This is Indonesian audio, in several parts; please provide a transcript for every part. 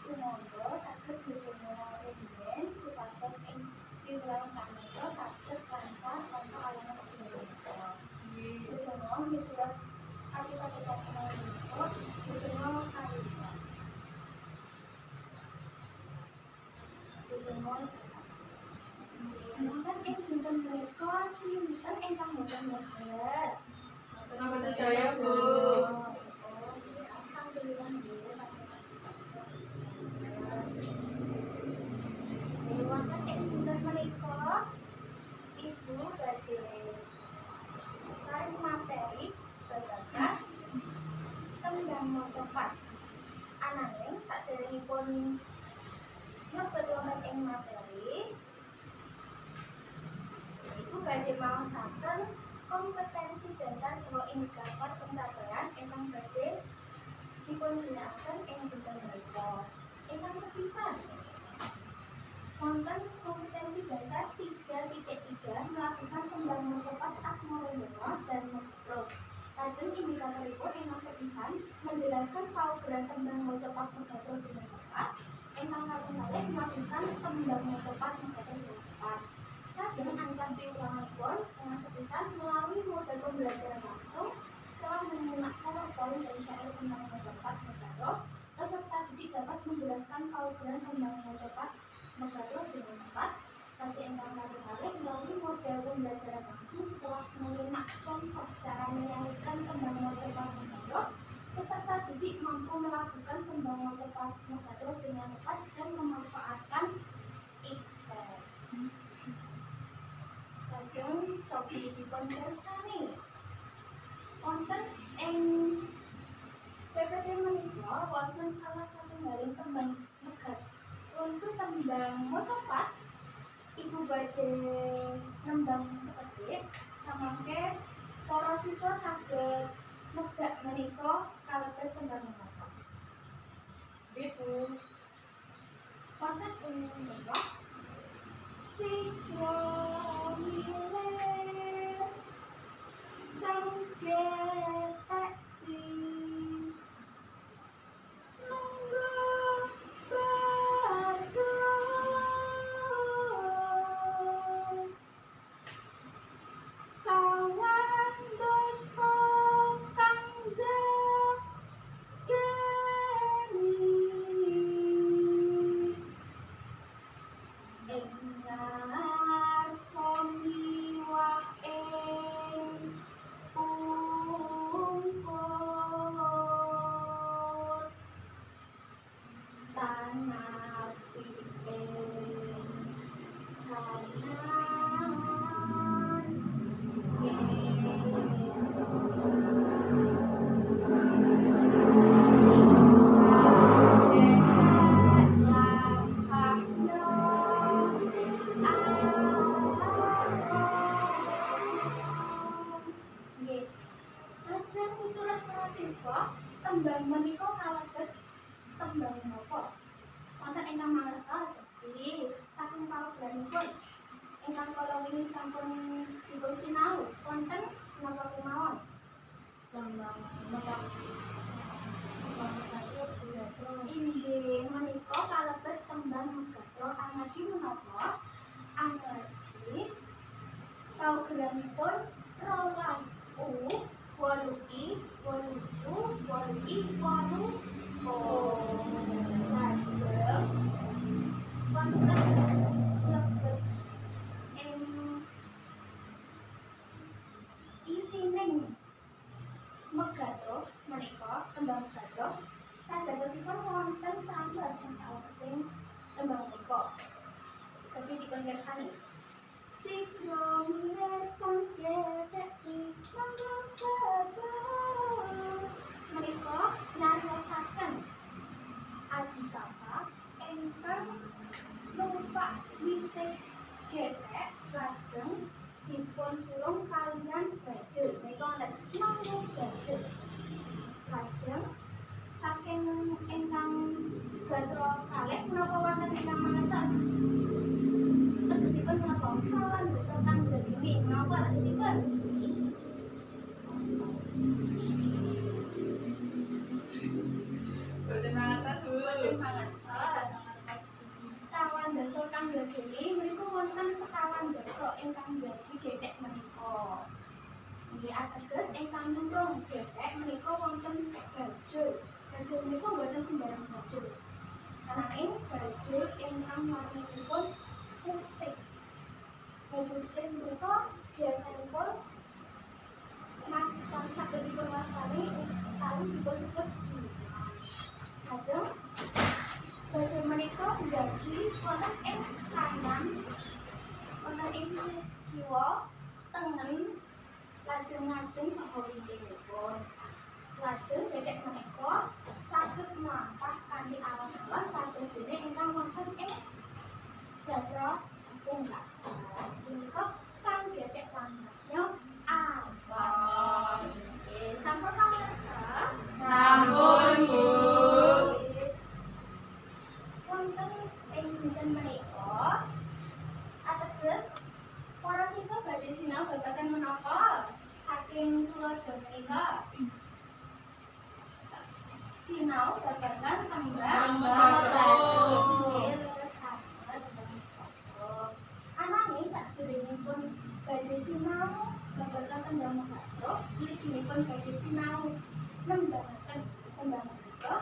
Sumangga saged dipunmulai rumiyin supados ing piwulang saméta saged lancar tanpa alangan sedaya. Kutungga miturut pitadosaken Indonesia, kutungga kalihipun. Kutungga caket. Wonten ing dinten punika sinten ingkang boten nyebat? Kenapa sedaya, Bu? Alhamdulillah nggih saged. Wonten ing dinten menika Ibu badhe paring materi babagan tembang macapat. Ananging saderengipun mlebet wonten ing materi Ibu badhe maosaken kompetensi dasar saha indikator pencapaian ingkang badhe dipun ginakaken ing dinten menika. Ingkang sepisan wonten kompetensi dasar 3.3 melakukan tembang macapat asmara dan makro. Lajeng indikatoripun ingkang sepisan menjelaskan paugeran tembang macapat megatro dengan tepat. Ingkang kaping kalih melakukan tembang macapat megatro dengan tepat. Lajeng ancas piwulanganipun ingkang sepisan melalui model pembelajaran langsung setelah menyimak PowerPoint dan syair tembang macapat megatro. Peserta didik dapat menjelaskan paugeran tembang macapat megatro dengan tepat. Lajeng ingkang kaping kalih melalui model pembelajaran langsung setelah menyimak contoh cara menyanyikan tembang macapat megatro. Peserta didik mampu melakukan tembang macapat megatro dengan tepat dan memanfaatkan iPad. Lajeng cobi dipun pirsani. Wonten ing PPT menika wonten salah satunggaling tembang megatro. Untuk tembang macapat, Ibu badhe nembang sekedhik samangke para siswa saged nebak menika kalebet tembang menapa. Ibu. Wonten ing menika Sikro miler sangke taksi nunggu baju kawan dosa kanjeng geni Engar somi waeng pungkut tanah pieng kanan Lajeng miturut para siswa, tembang menika kalebet tembang menapa? Wonten ingkang mangertos jadi saking paugeranipun ingkang kala wingi sampun dipun sinau wonten napa kemawon? Tembang megatro. Inggih menika kalebet tembang megatro amargi menapa? Amargi paugeranipun 12 8i 8i 8 lajeng wonten lebet ing isining megatro menika tembang megatro sajatosipun wonten 11 ing saweting tembang menika. Cobi dipun pirsani. Sikro miler sangke taksi nunggu baju menika nariyosaken aji sapa ingkang numpak witik getek lajeng dipun sulung kaliyan baju menika wonten nunggu baju. Lajeng saking ingkang gatra kalih menapa wonten ingkang mangertos? Tegesipun menapa? Kawan dosa kanjeng geni menapa tegesipun? Boten mangertos, Bu. Boten mangertos. sisa ingkang njagi gethek menika. Inggih ateges ingkang nurung gethek menika wonten bajul. Bajul menika boten sembarang bajul. Ananging bajul ingkang warninipun putih. Bajul putih menika biasanipun kang saged dipunwastani utawi dipunsebut sinyal. Lajeng bajul menika njagi wonten ing kanan, wonten ing sisih kiwa, tengen, lajeng ngajeng saha wingkingipun. Lajeng gethek menika saged mlampah kanthi alon-alon kados dene ingkang wonten ing gatra pungkasan. Punika kang gethek lambatnya abang. Sampun pangertos? Sampun, Bu. Wonten ing dinten menika ateges para siswa badhe sinau babagan menapa saking tuladha menika? Sinau babagan tembang bathara. Ananging sadèrèngipun badhe sinau babagan tembang bathara, mliginipun badhe sinau nembangaken tembang menika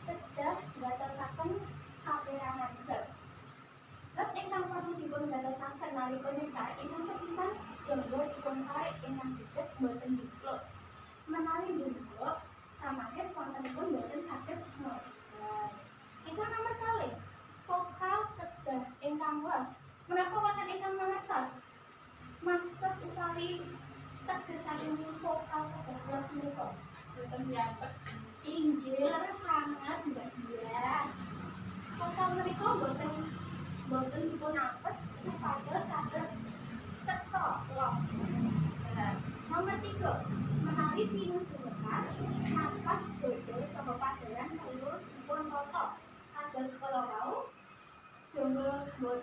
kedah ngatosaken saperangan bab. Bab ingkang perlu dipun gatosaken nalika nektar ingkang sepisan jenggo dipun tarik ingkang jejeg boten dipluk. Menawi dipluk samages wontenipun boten saged mlebet. Ingkang nomor kalih, vokal kedah ingkang los. Menapa wonten ingkang mangertos maksud utawi tegesipun vokal kedah los menika? Boten piyatek. Inggih leres sanget Mbak Dia. Vokal menika boten dipun apet supados saged cetha los. Nomor 3, menawi pinuju nekar, napas dodol saha padaran perlu dipun tata. Kados kala wau, jonggongipun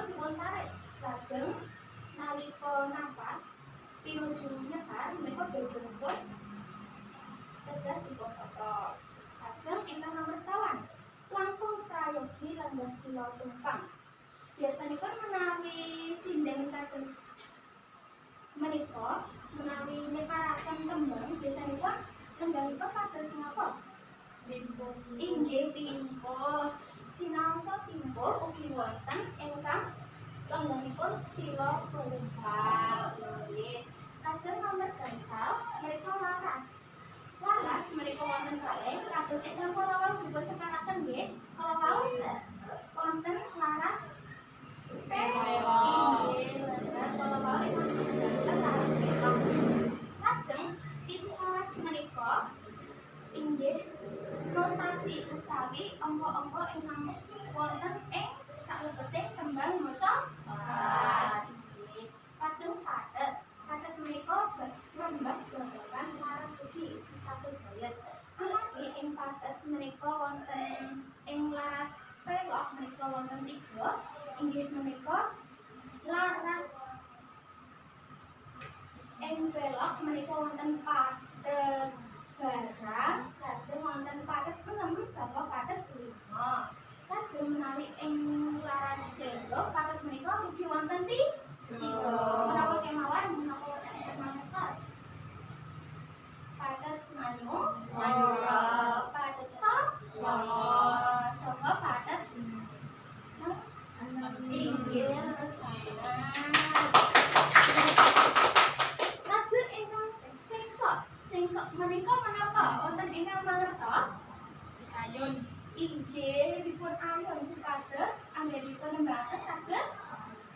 dipun tarik. Lajeng nalika napas pinuju nekar menika dodolipun kedah dipun tata. Lajeng ingkang nomor 9, langkung prayogi lenggah sila tumpang. Biasanipun menawi sinden kados menika, menawi nekaraken tembang biasanipun tembangipun kados menapa? Limpung. Inggih timpo. Sinaosa timpo ugi wonten ingkang lenggahipun sila tumpang. Nggih. Lajeng nomor gangsal menika laras. Laras menika wonten kalih kados ingkang kala wau dipun sekaraken nggih. Kala wau wonten laras inggih laras kala wau ingkang laras pelok. Lajeng titik laras menika inggih notasi utawi angka-angka ingkang wonten ing saklebeting tembang maca pat. Lajeng padet. Padet menika lembah babagan laras ugi tasih bayet. Amargi ing padet menika wonten ing laras pelok menika wonten 3, inggih menika laras ing pelok menika wonten padet barang, lajeng wonten padet 6 saha padet 5. Lajeng menawi ing laras pelok padet menika ugi wonten 3. Menapa kemawon menapa wonten ing mangertos? Padet Manura, padet saha padet inggih leres sanget. Lajeng ingkang cengkok menika menapa wonten ingkang mangertos? Ayun. Inggih dipun ayun supados anggenipun nembangaken saged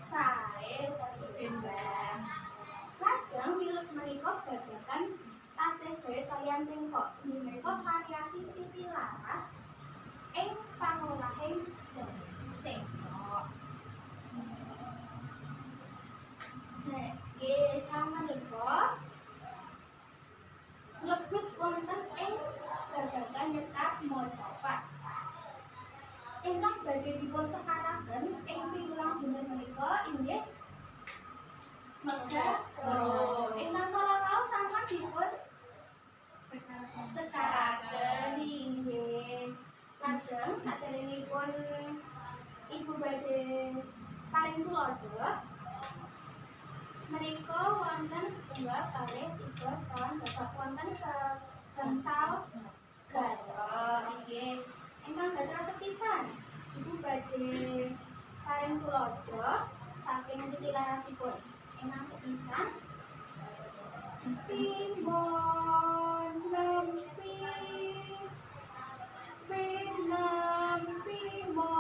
sae utawi imbang. Lajeng milut menika babagan tasih gaya kaliyan cengkok. Inggih menika variasi titi laras ing pangolahing cengkok. Nggih samenika lebet wonten ing babagan nyekap mocapat. Ingkang badhe dipun sekaraken ing piwulang dinten menika inggih megara. Ingkang kala wau sampun dipun sekaraken inggih. Lajeng sadèrèngipun Ibu badhe paring tulodo menika wonten setunggal kalih tiga sekawan bapak wonten segangsal gatra nggih ingkang gatra sepisan ibu badhe paring tulodo saking titilarasipun ingkang sepisan pimbon nempi pinampi mo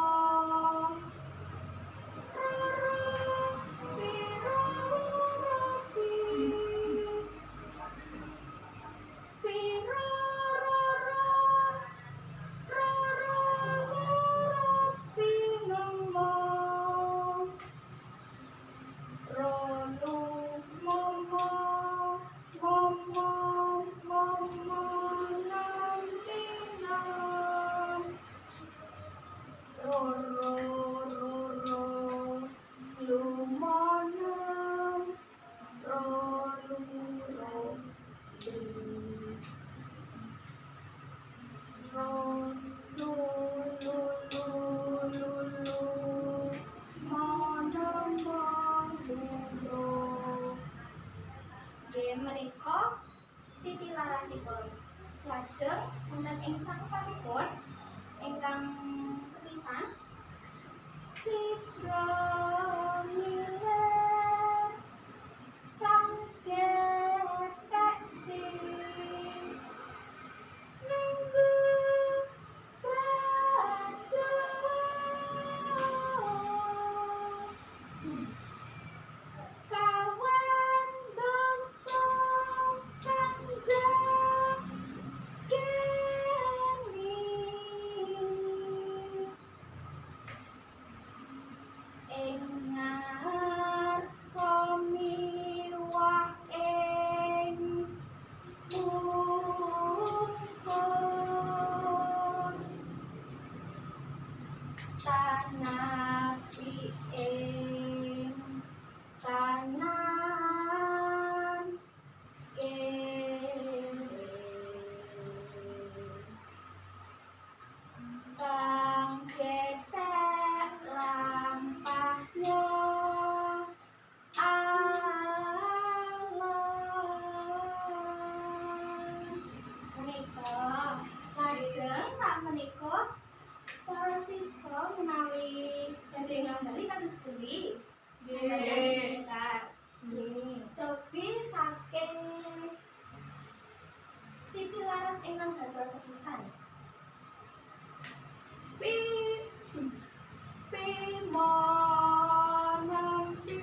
menika titilarasipun lajeng wonten ing cakupanipun ingkang sepisan sidra miler sanggetek nunggu baca kawan dosa panjang geni ing ngarsa miwah ing mungkon tanapi ing kanan kene kang ketek lampahnya menika lajeng sakmenika para siswa menawi badhe ngambil kados pundi Nggih. cobi saking titilaras ingkang gatra sepisan pi nampi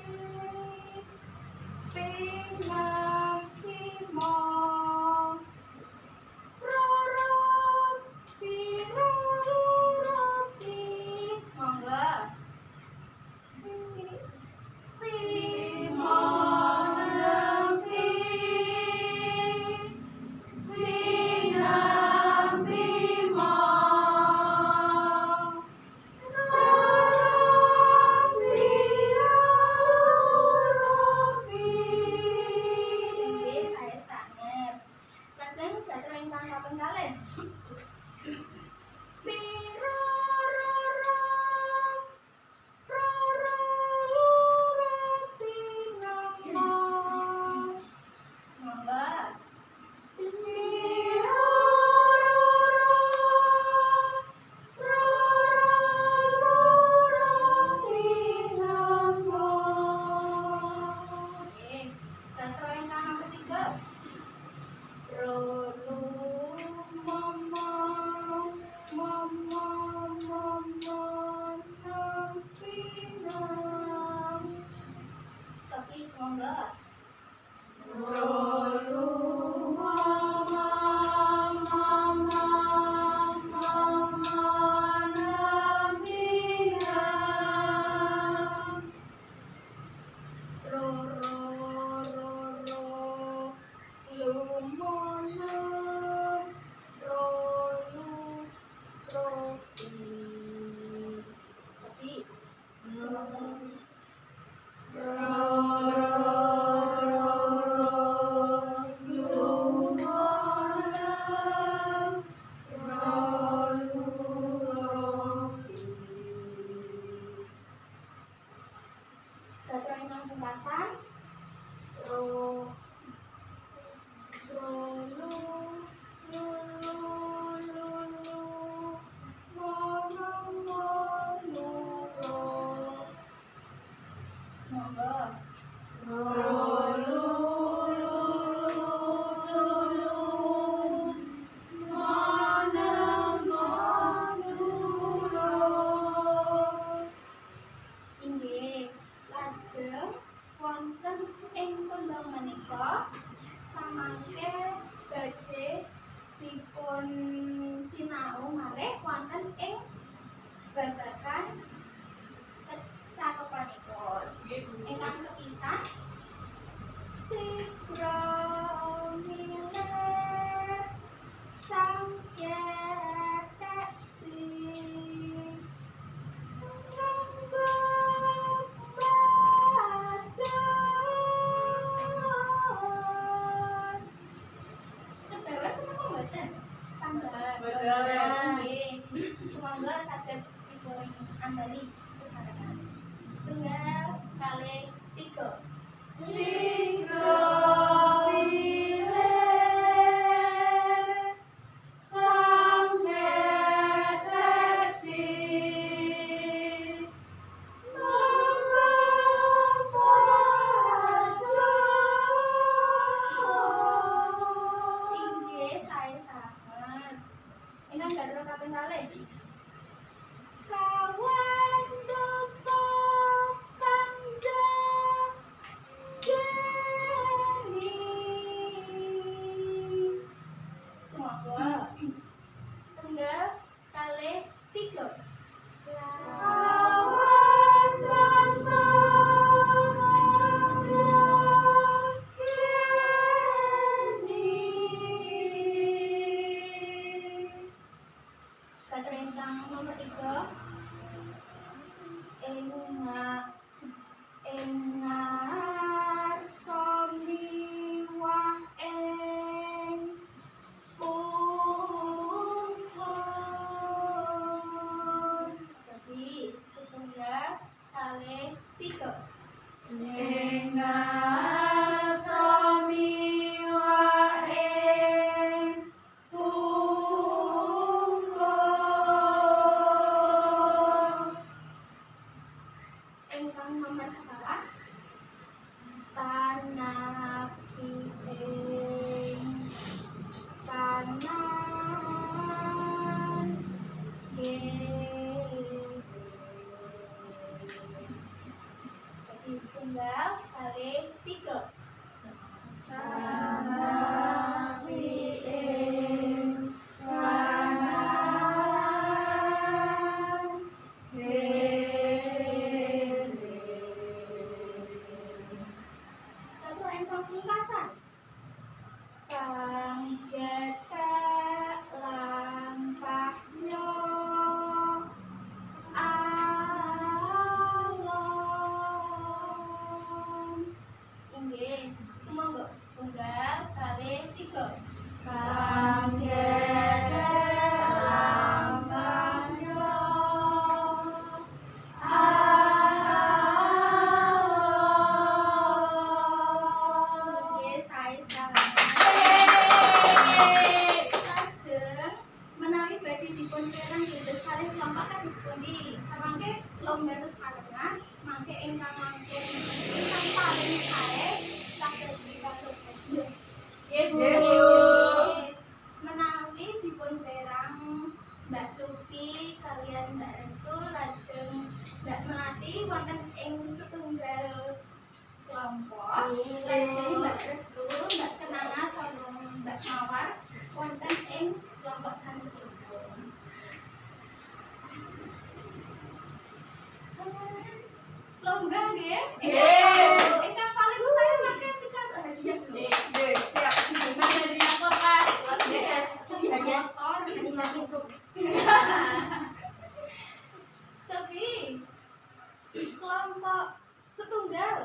nampi mo monggo Pinampi wonten ing babagan cakepanipun. Ingkang sepisan Sikro miler samketeksi Rangga bacot. Kedawan menapa mboten? Panjenengan. Boten. Nggih. Semoga saged dipun ambali sesarengan. Setunggal kalih tiga. Sikro miler samketeksi Rangga bacot. Inggih sae sanget. Ingkang gatra kaping kalih. Kawan dosa kang jageni. Semoga setunggal kalih tiga. Kawan dosa kang jageni Kata ingkang nomor 3. Engar somiwah ing puhun. Jadi setunggal kalih tiga. Engar somiwah ing pungkur Ingkang nomor sekarang tanah ing kanan jadi setunggal kalih tiga. tanah ing kanan Kata ingkang pungkasan kang getek lampahnya alon. Inggih, semoga setunggal kalih tiga. kang getek lampahnya alon. Nggih, sae sanget. Lajeng menawi badhe dipun perang dados kalih kelompok kados pundi? Samangke lomba sesarengan mangke ingkang langkung ingkang paling sae saged dipatuhi. Nggih, Bu. Menawi dipun perang Mbak Lupi kalian Mbak Restu lajeng Mbak Melati wonten ing setunggal kelompok. Lajeng Mbak Restu, Mbak Kenanga sareng Mbak Mawar wonten ing kelompok sanesipun. Lomba nggih? Nggih. Ingkang paling sae mangke pikantuk hadiah. Nggih, siap. Gimana dari aku, Mas? Hadiah motor, hadiah itu. Cobi kelompok setunggal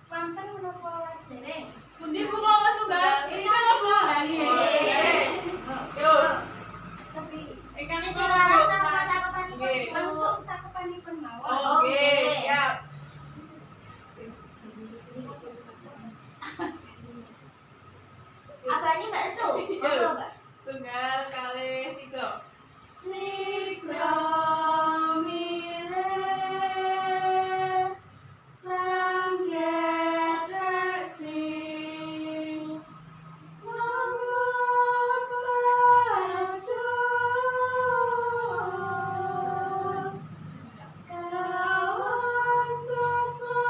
wonten menapa dereng? Pundi Bu kok Mas Tunggal? Ini kan aku lagi. Yuk. Cobi Ikan iki ikan laras Bu. napa cakepanipun Nggih. langsung cakepanipun mawon. Oke, siap. Apa ini Mbak Su? Monggo, Mbak. Setunggal kali tiga. Sikro miler samketeksi mangapacot kawan dosa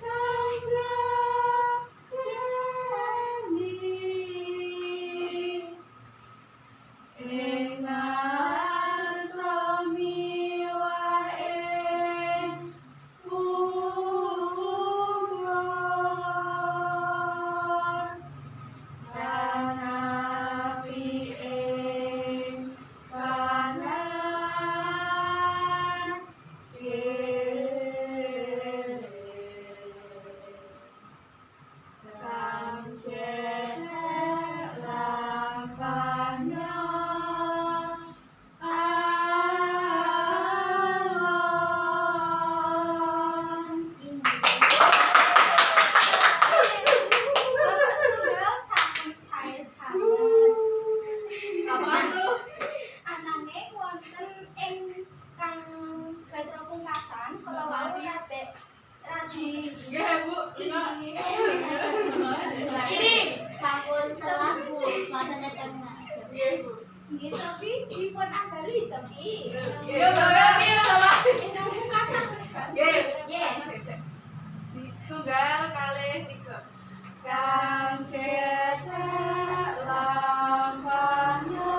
kang jageni. Engar lagi. Nggih, Bu. Ini Sampun telas Bu, mboten terkena. Nggih, Bu. nggih Cobi dipun ambali Cobi. Iya, Mbak. Iya, Mbak. Ingkang pungkasan menika. Nggih. Nggih. Setunggal kalih tiga. Kang ketek lampahnya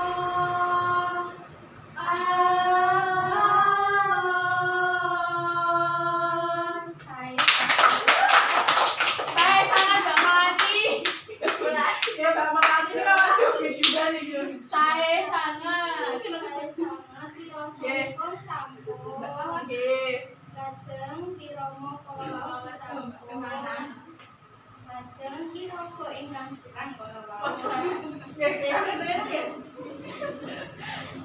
alon. Saya sangat Mbak Melati. Ya Mbak Melati ini kalau joget juga nih Jun. Saya sangat. Nggih. Nggih. Lajeng diromo kala sampun Kemana? lajeng kiraga ingkang kurang kala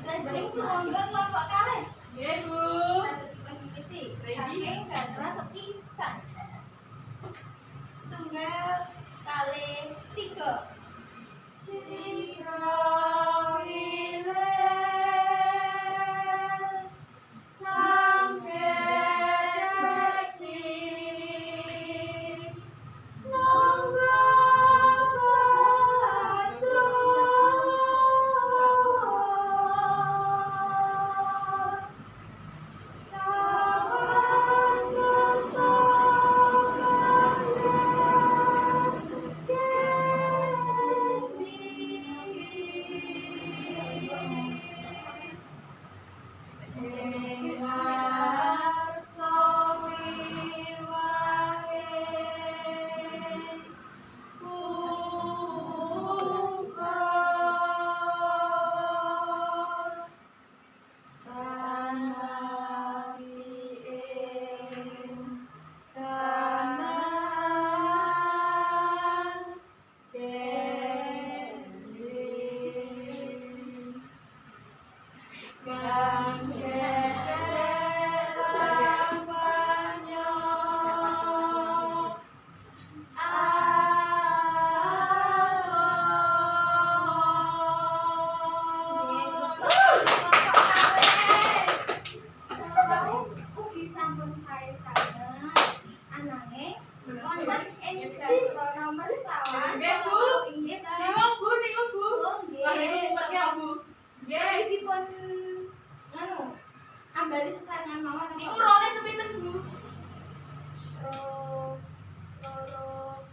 lajeng sumangga kelompok kalih Nggih, Bu. saged dipunwiwiti Ready? saking gatra sepisan setunggal kalih tiga ambali sesarengan mawon Niku rone sepinten, Bu? loro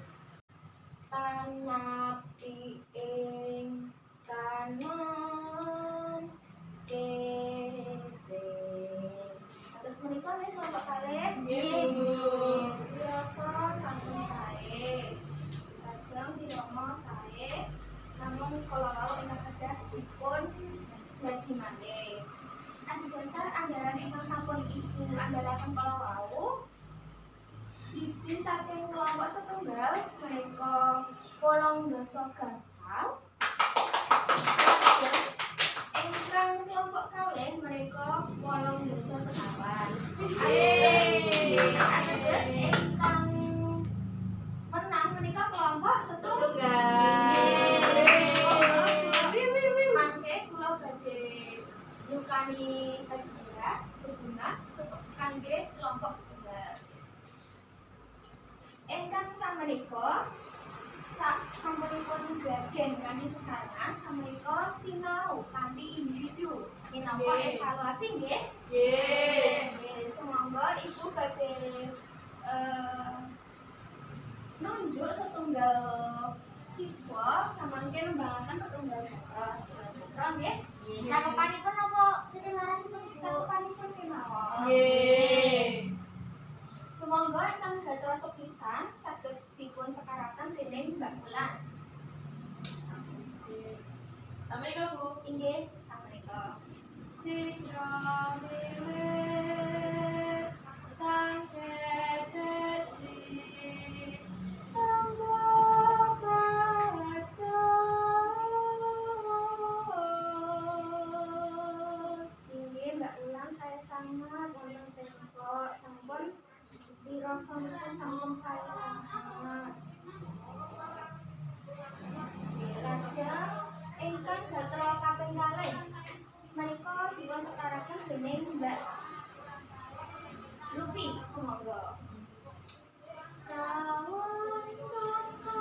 tanapi ing kanan kene terus menika nek kelompok kalih Nggih, Bu. rasa sampun sae lajeng diromo sae namun kala wau ingkang kedah dipun dadi malih adhedhasar anggaran ingkang sampun ibu andharaken kala wau biji saking kelompok setunggal menika 18 gangsal ingkang kelompok kalih menika 18 sekawan ateges ingkang menang menika kelompok setunggal mangke kula badhe nyukani hadiah berbunga kangge kelompok setunggal ingkang samenika sampunipun gagen kanthi sesarengan samenika sinau kanthi individu minangka Nggih. evaluasi nggih Nggih. nggih semangga ibu badhe nunjuk setunggal siswa samangke nembangaken setunggal gatra nggih Cakupanipun apa titilarasipun Bu? cakupanipun kemawon Nggih. Sumangga ingkang gatra sepisan saged dipun sekaraken dening Mbak Wulan. Assalamualaikum, Bu. Inggih, sapunika. Sitra milik sang kedesi tembok kaca. Inggih, Mbak Wulan saya sangat wonten cengkok sampun dirasakipun sampun saya sangat. Lajeng ingkang gatra kaping kalih menika dipun sekaraken dening Mbak Lupi semangga. Kawon rasa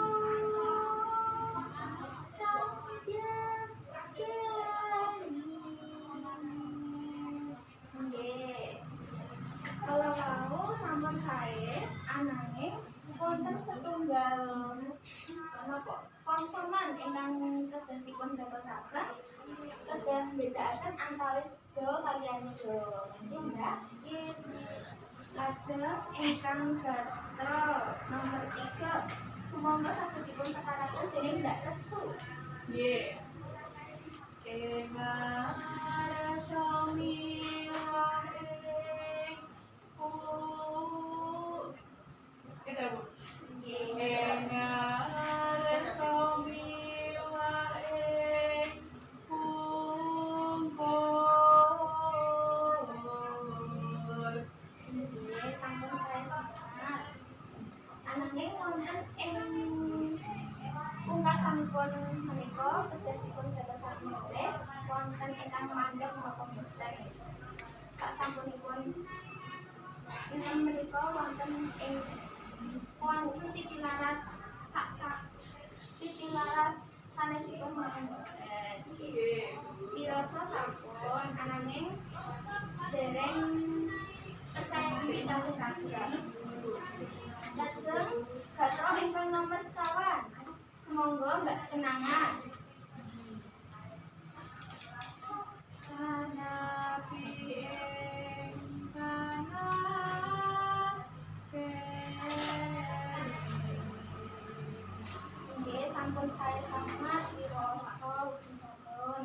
nggih. Kalau mau sampun sae ananging wonten setunggal napa konsonan ingkang kedah dipun dadosaken kedah mbedakaken antawis do kaliyan do. Nggih, Mbak. Nggih. Lajeng ingkang gatra nomor 3 sumangga saged dipun tekanaken dening Mbak Restu. Nggih. Rasa miwah ing Kita Bu. Nggih. Rasa miwah ing pungkur. Nggih, sampun sae sangat. Ananging wonten ing pungkasanipun menika kedah dipun dadosaken malih wonten ingkang mandheg napa boten. Sasampunipun ingkang menika wonten ing wonten titilaras titilaras sanesipun boten boten. Nggih. Dirasa sampun ananging dereng percaya diri tasih kagem. Lajeng gatra ingkang nomor sekawan. Semonggo Mbak Kenangan. Kanapi ingkang Nggih, sampun sae sangat dirasa ugi sampun.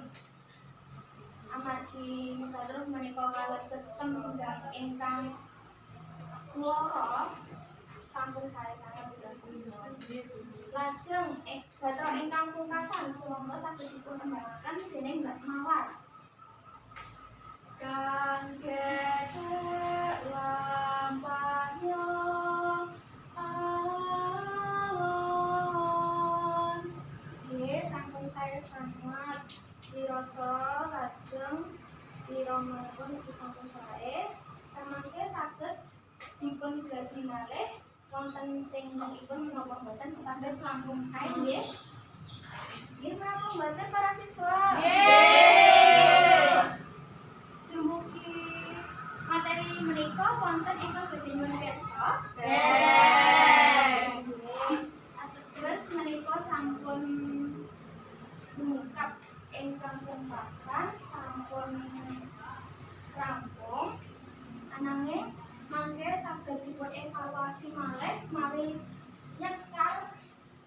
Amargi menawi menika kalebet tembang ingkang loro sampun sae sangat dirasa. Lajeng gatra ingkang pungkasan sumangga saged dipun tembangaken dening Mbak Mawar. Kang kedek lampahnya alon. Nggih, sampun sae sangat dirasa lajeng diramanipun ugi sampun sae. Samangke saged dipun gadi malih wonten sing nipun menapa mboten supados langkung sae nggih. Nggih, menapa mboten para siswa? Nggih. Dumugi materi menika wonten ingkang badhe nyuwun pirsa. Nggih. Terus menika sampun mengungkap ingkang pungkasan sampun rampung. Ananging mangke saged dipun evaluasi malih mawi nyekar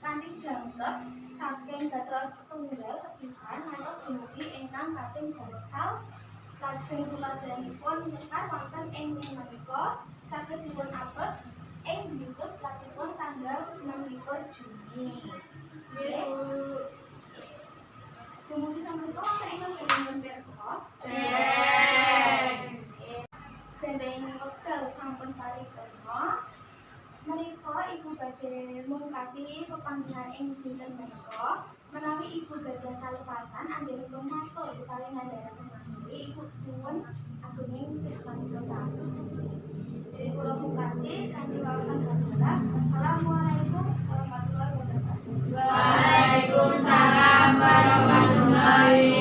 kanthi jangkep saking gatra setunggal sepisan ngantos dumugi ingkang kaping gangsal. Lajeng tuladhanipun nyekar wonten ing menika saged dipun upload ing YouTube lapipun tanggal 26 Juni. Nggih, Bu. Dumugi sampun wonten ingkang badhe pirsa. Gendeng wekdal sampun paripurna. Menika Ibu badhe mungkasi pepanggihan ing dinten menika. Menawi Ibu gadah kalepatan anggenipun matur utawi ngandharaken manggih Ibu nyuwun agunging siksanipun tansah. Kula mungkasi kanthi wawasan gambaran. Wassalamualaikum warahmatullahi wabarakatuh. Waalaikumsalam warahmatullahi